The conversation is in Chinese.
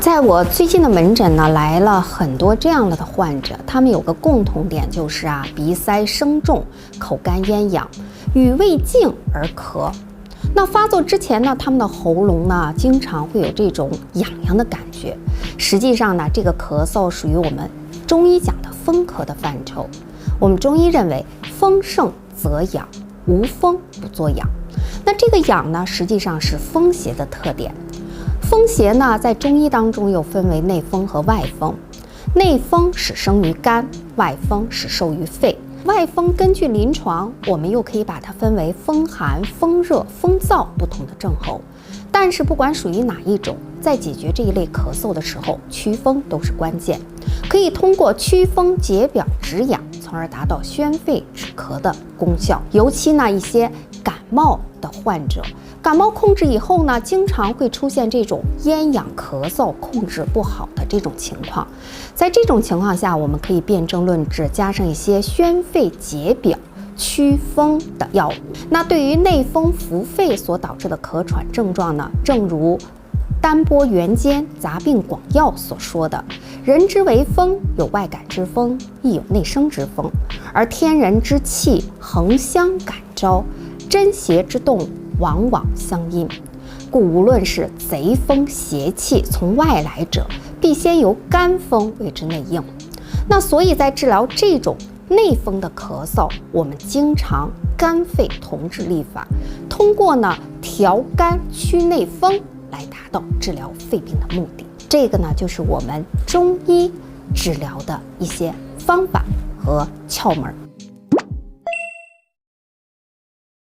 在我最近的门诊呢，来了很多这样的患者，他们有个共同点就是鼻塞声重，口干咽痒，语未尽而咳。那发作之前呢，他们的喉咙呢经常会有这种痒痒的感觉。实际上呢，这个咳嗽属于我们中医讲的风咳的范畴。我们中医认为，风盛则痒，无风不作痒。那这个痒呢，实际上是风邪的特点。风邪呢，在中医当中又分为内风和外风。内风始生于肝，外风始受于肺。外风根据临床，我们又可以把它分为风寒、风热、风燥不同的症候。但是不管属于哪一种，在解决这一类咳嗽的时候，祛风都是关键。可以通过祛风解表止痒，从而达到宣肺止咳的功效。尤其呢，一些感冒的患者，感冒控制以后呢，经常会出现这种咽痒咳嗽控制不好的这种情况。在这种情况下，我们可以辨证论治，加上一些宣肺解表祛风的药物。那对于内风伏肺所导致的咳喘症状呢，正如丹波元坚杂病广要所说的，人之为风，有外感之风，亦有内生之风，而天人之气恒相感召，真邪之动往往相因。故无论是贼风邪气从外来者，必先由肝风为之内应。那所以在治疗这种内风的咳嗽，我们经常肝肺同治疗法，通过呢调肝祛内风来达到治疗肺病的目的。这个呢就是我们中医治疗的一些方法和窍门。